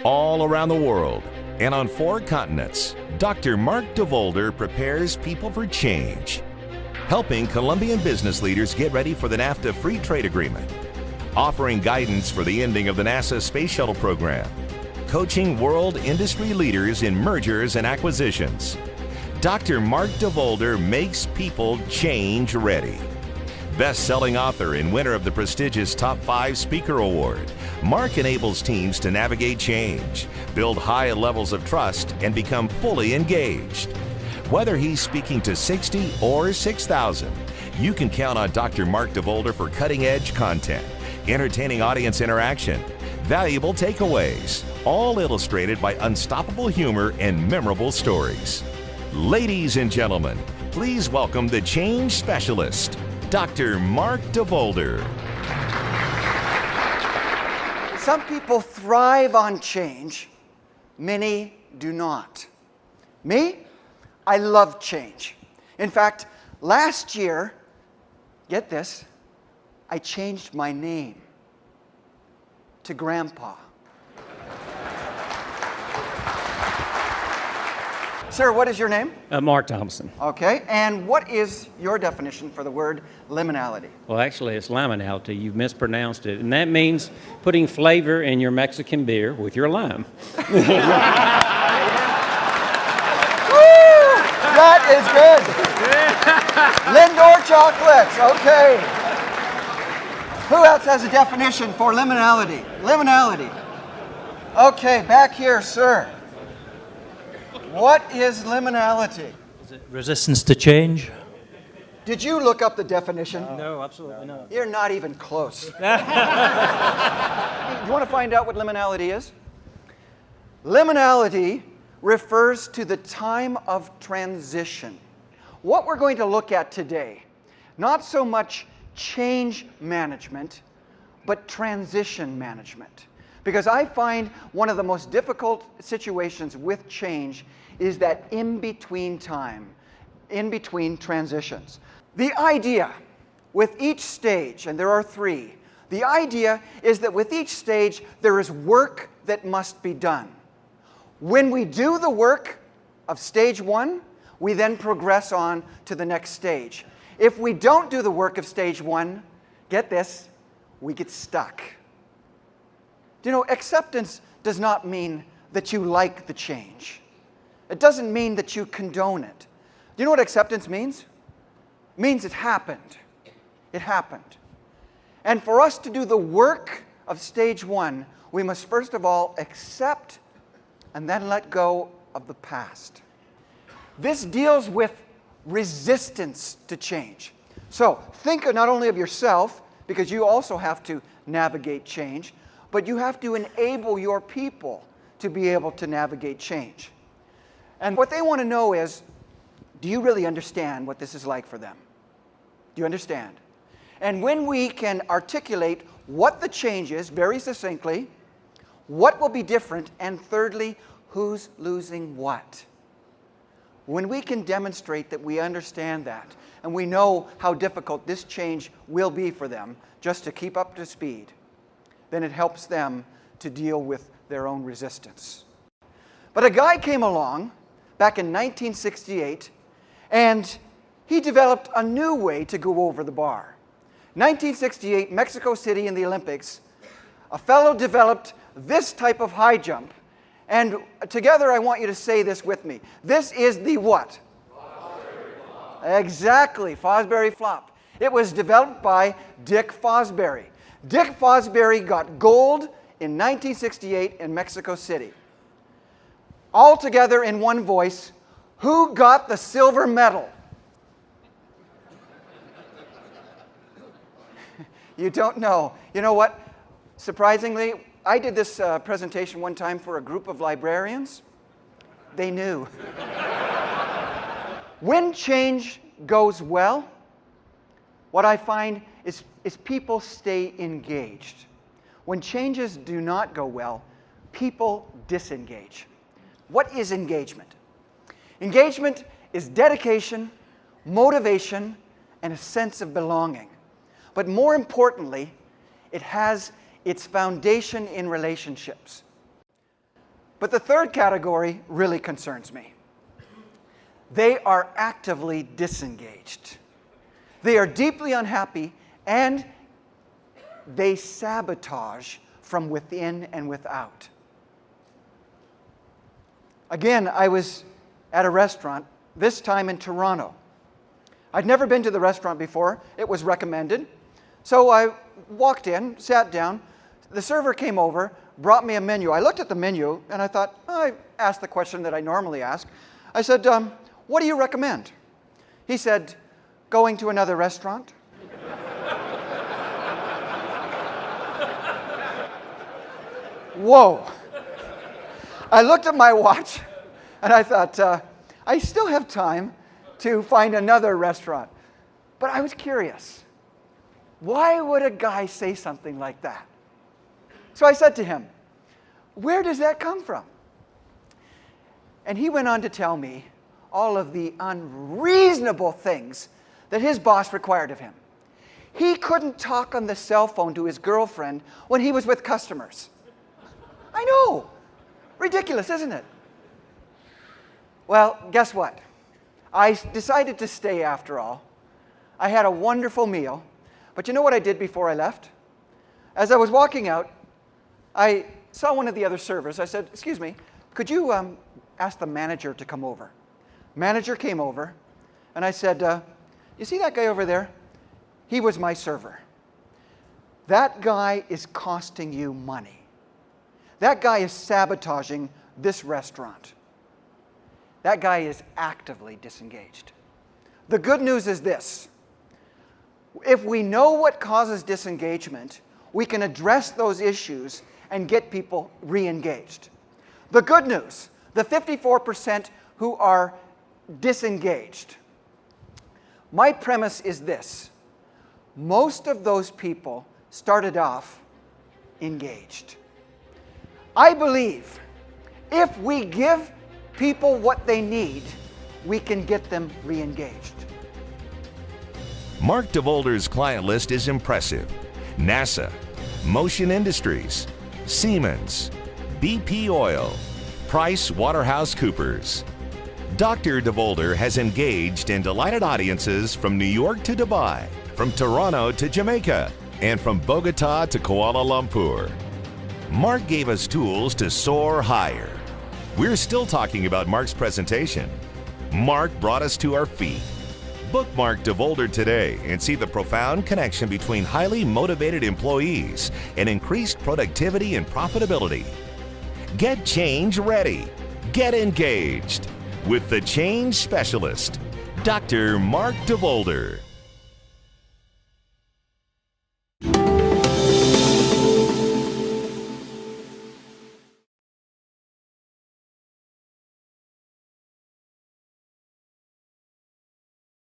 All around the world and on 4 continents, Dr. Mark DeVolder prepares people for change, helping Colombian business leaders get ready for the NAFTA free trade agreement, offering guidance for the ending of the NASA space shuttle program, coaching world industry leaders in mergers and acquisitions. Dr. Mark DeVolder makes people change ready. Best-selling author and winner of the prestigious Top 5 Speaker Award, Mark enables teams to navigate change, build high levels of trust, and become fully engaged. Whether he's speaking to 60 or 6,000, you can count on Dr. Mark DeVolder for cutting-edge content, entertaining audience interaction, valuable takeaways, all illustrated by unstoppable humor and memorable stories. Ladies and gentlemen, please welcome the change specialist, Dr. Mark DeVolder. Some people thrive on change, many do not. Me, I love change. In fact, last year, get this, I changed my name to Grandpa. Sir, what is your name? Mark Thompson. Okay, and what is your definition for the word liminality? Well, actually, it's laminality. You've mispronounced it. And that means putting flavor in your Mexican beer with your lime. That is good. Lindor chocolates, okay. Who else has a definition for liminality? Liminality. Okay, back here, sir. What is liminality? Is it resistance to change? Did you look up the definition? No, absolutely not. You're not even close. You want to find out what liminality is? Liminality refers to the time of transition. What we're going to look at today, not so much change management, but transition management. Because I find one of the most difficult situations with change is that in-between time, in-between transitions. The idea with each stage, and there are 3, the idea is that with each stage there is work that must be done. When we do the work of stage 1, we then progress on to the next stage. If we don't do the work of stage 1, get this, we get stuck. You know, acceptance does not mean that you like the change. It doesn't mean that you condone it. Do you know what acceptance means? It means it happened. It happened. And for us to do the work of stage 1, we must first of all accept and then let go of the past. This deals with resistance to change. So think not only of yourself, because you also have to navigate change, but you have to enable your people to be able to navigate change. And what they want to know is, do you really understand what this is like for them? Do you understand? And when we can articulate what the change is very succinctly, what will be different, and thirdly, who's losing what? When we can demonstrate that we understand that, and we know how difficult this change will be for them just to keep up to speed, then it helps them to deal with their own resistance. But a guy came along back in 1968, and he developed a new way to go over the bar. 1968, Mexico City in the Olympics, a fellow developed this type of high jump. And together I want you to say this with me. This is the what? Fosbury flop. Exactly, Fosbury flop. It was developed by Dick Fosbury. Dick Fosbury got gold in 1968 in Mexico City. All together in one voice, who got the silver medal? You don't know. You know what? Surprisingly, I did this presentation one time for a group of librarians. They knew. When change goes well, what I find is people stay engaged. When changes do not go well, people disengage. What is engagement? Engagement is dedication, motivation, and a sense of belonging. But more importantly, it has its foundation in relationships. But the third category really concerns me. They are actively disengaged. They are deeply unhappy, and they sabotage from within and without. Again, I was at a restaurant, this time in Toronto. I'd never been to the restaurant before. It was recommended. So I walked in, sat down. The server came over, brought me a menu. I looked at the menu, and I thought, I asked the question that I normally ask. I said, what do you recommend? He said, going to another restaurant. Whoa. I looked at my watch, and I thought, I still have time to find another restaurant. But I was curious. Why would a guy say something like that? So I said to him, where does that come from? And he went on to tell me all of the unreasonable things that his boss required of him. He couldn't talk on the cell phone to his girlfriend when he was with customers. I know. Ridiculous, isn't it? Well, guess what? I decided to stay after all. I had a wonderful meal. But you know what I did before I left? As I was walking out, I saw one of the other servers. I said, excuse me, could you ask the manager to come over? Manager came over, and I said, you see that guy over there? He was my server. That guy is costing you money. That guy is sabotaging this restaurant. That guy is actively disengaged. The good news is this. If we know what causes disengagement, we can address those issues and get people re-engaged. The good news, the 54% who are disengaged. My premise is this. Most of those people started off engaged. I believe if we give people what they need, we can get them re-engaged. Mark DeVolder's client list is impressive. NASA, Motion Industries, Siemens, BP Oil, Price Waterhouse Coopers. Dr. DeVolder has engaged and delighted audiences from New York to Dubai, from Toronto to Jamaica, and from Bogota to Kuala Lumpur. Mark gave us tools to soar higher. We're still talking about Mark's presentation. Mark brought us to our feet. Bookmark DeVolder today and see the profound connection between highly motivated employees and increased productivity and profitability. Get change ready. Get engaged with the change specialist, Dr. Mark DeVolder.